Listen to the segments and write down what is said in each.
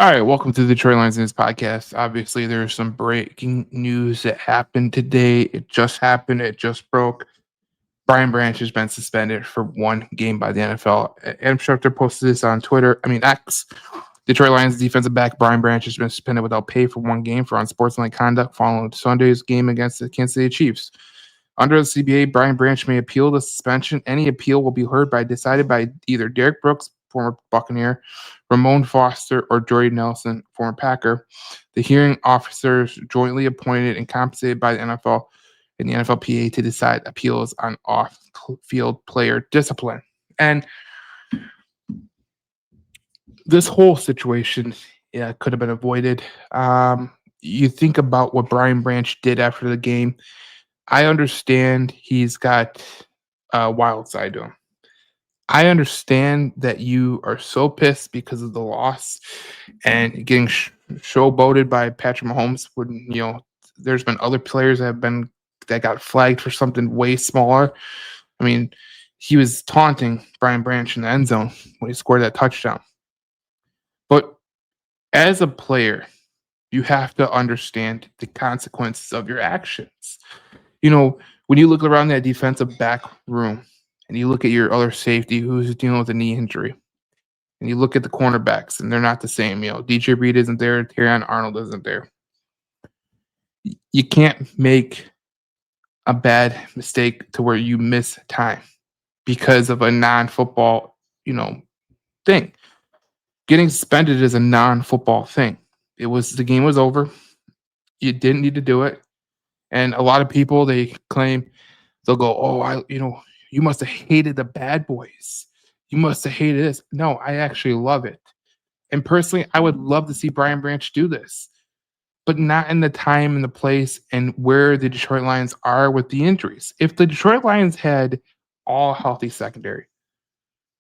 All right, welcome to the Detroit Lions News Podcast. Obviously, there's some breaking news that happened today. It just happened. It just broke. Brian Branch has been suspended for one game by the NFL. Adam Schefter posted this on Twitter. X. Detroit Lions defensive back Brian Branch has been suspended without pay for one game for unsportsmanlike conduct following Sunday's game against the Kansas City Chiefs. Under the CBA, Brian Branch may appeal the suspension. Any appeal will be decided by either Derek Brooks, former Buccaneer, Ramon Foster, or Jordy Nelson, former Packer. The hearing officers jointly appointed and compensated by the NFL and the NFLPA to decide appeals on off-field player discipline. And this whole situation could have been avoided. You think about what Brian Branch did after the game. I understand he's got a wild side to him. I understand that you are so pissed because of the loss and getting showboated by Patrick Mahomes. When there's been other players that got flagged for something way smaller. I mean, he was taunting Brian Branch in the end zone when he scored that touchdown. But as a player, you have to understand the consequences of your actions. When you look around that defensive back room and you look at your other safety who's dealing with a knee injury, and you look at the cornerbacks and they're not the same. DJ Reed isn't there, Terrion Arnold isn't there. You can't make a bad mistake to where you miss time because of a non-football, thing. Getting suspended is a non-football thing. The game was over. You didn't need to do it. And a lot of people, they claim, they'll go, "Oh, you must have hated the bad boys. You must have hated this." No, I actually love it. And personally, I would love to see Brian Branch do this, but not in the time and the place and where the Detroit Lions are with the injuries. If the Detroit Lions had all healthy secondary,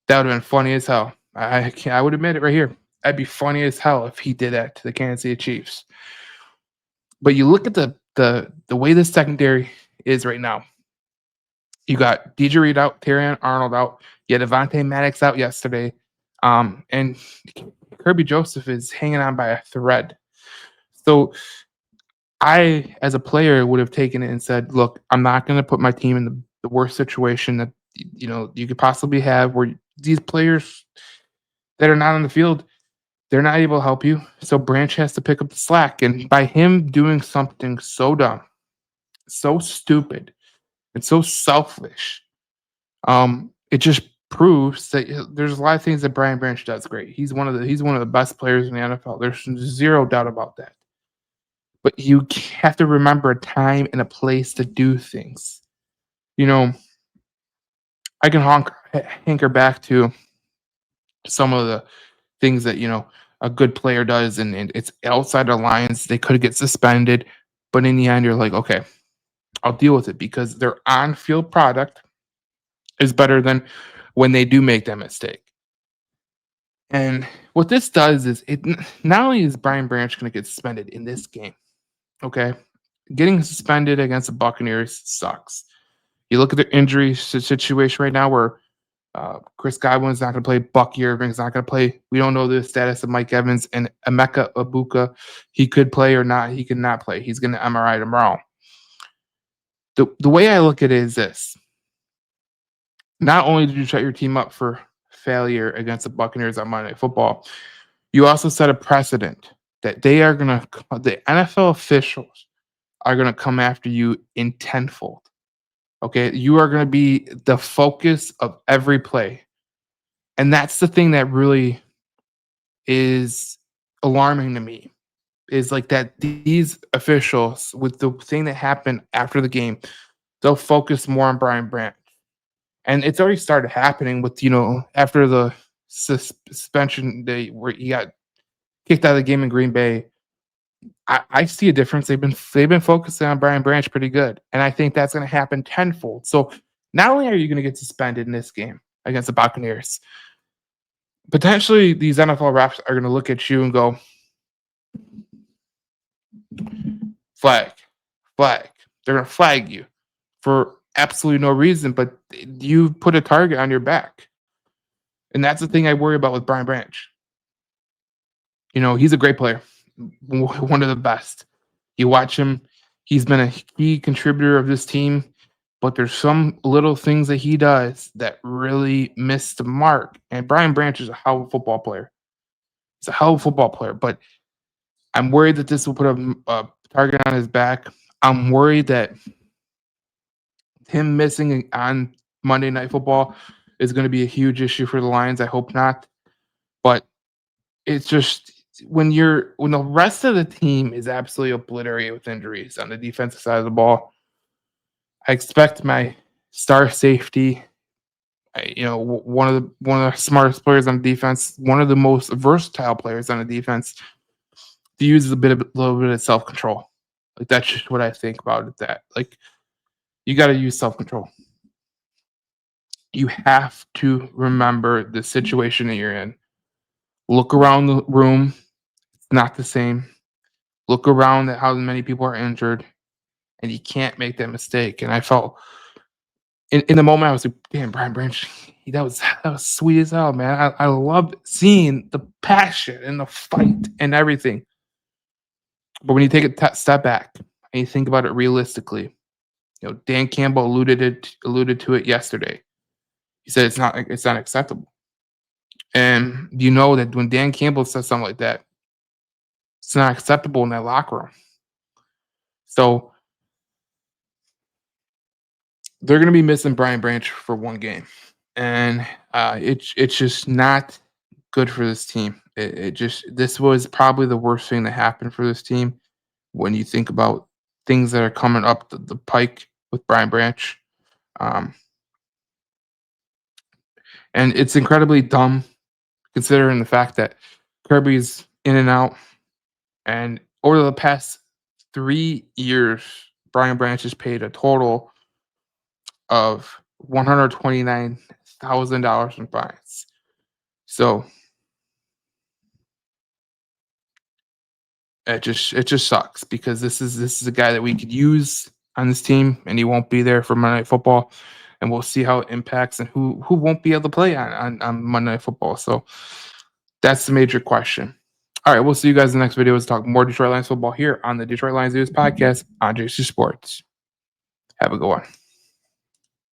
that would have been funny as hell. I would admit it right here. That'd be funny as hell if he did that to the Kansas City Chiefs. But you look at the way the secondary is right now. You got DJ Reed out, Terrion Arnold out. You had Devontae Maddox out yesterday. And Kirby Joseph is hanging on by a thread. So I, as a player, would have taken it and said, "Look, I'm not going to put my team in the worst situation that you could possibly have, where these players that are not on the field, they're not able to help you. So Branch has to pick up the slack." And by him doing something so dumb, so stupid, and so selfish, it just proves that there's a lot of things that Brian Branch does great. He's one of the best players in the NFL. There's zero doubt about that. But you have to remember a time and a place to do things. I can hanker back to some of the things that a good player does, and it's outside the lines. They could get suspended, but in the end, you're like, okay, I'll deal with it because their on-field product is better than when they do make that mistake. And what this does is it not only is Brian Branch going to get suspended in this game, okay? Getting suspended against the Buccaneers sucks. You look at the injury situation right now where Chris Godwin's not going to play. Buck Irving's not going to play. We don't know the status of Mike Evans and Emeka Ibuka. He could play or not. He could not play. He's going to MRI tomorrow. The way I look at it is this. Not only did you set your team up for failure against the Buccaneers on Monday Night Football, you also set a precedent that the NFL officials are going to come after you in tenfold. Okay, you are going to be the focus of every play. And that's the thing that really is alarming to me, is like that these officials, with the thing that happened after the game, they'll focus more on Brian Branch. And it's already started happening with, after the suspension day where he got kicked out of the game in Green Bay. I see a difference. They've been focusing on Brian Branch pretty good, and I think that's going to happen tenfold. So not only are you going to get suspended in this game against the Buccaneers, potentially these NFL refs are going to look at you and go, flag. They're going to flag you for absolutely no reason, but you put a target on your back, and that's the thing I worry about with Brian Branch. He's a great player, one of the best. You watch him; he's been a key contributor of this team. But there's some little things that he does that really miss the mark. And Brian Branch is a hell of a football player. He's a hell of a football player, but I'm worried that this will put a target on his back. I'm worried that him missing on Monday Night Football is going to be a huge issue for the Lions. I hope not, but it's just when the rest of the team is absolutely obliterated with injuries on the defensive side of the ball, I expect my star safety, one of the smartest players on defense, one of the most versatile players on the defense, to use little bit of self control. Like that's just what I think about it. That like you got to use self control. You have to remember the situation that you're in. Look around the room; it's not the same. Look around at how many people are injured, and you can't make that mistake. And I felt in the moment I was like, "Damn, Brian Branch, that was sweet as hell, man." I loved seeing the passion and the fight and everything. But when you take a step back and you think about it realistically, Dan Campbell alluded to it yesterday. He said it's not acceptable. And you know that when Dan Campbell says something like that, it's not acceptable in that locker room. So they're going to be missing Brian Branch for one game, and it's just not good for this team. This was probably the worst thing that happened for this team when you think about things that are coming up the pike with Brian Branch. Um, and it's incredibly dumb considering the fact that Kirby's in and out. And over the past 3 years, Brian Branch has paid a total of $129,000 in fines. So it just sucks because this is a guy that we could use on this team, and he won't be there for Monday Night Football, and we'll see how it impacts and who won't be able to play on Monday Night Football. So that's the major question. All right, we'll see you guys in the next video. Let's talk more Detroit Lions football here on the Detroit Lions News Podcast on JC Sports. Have a good one.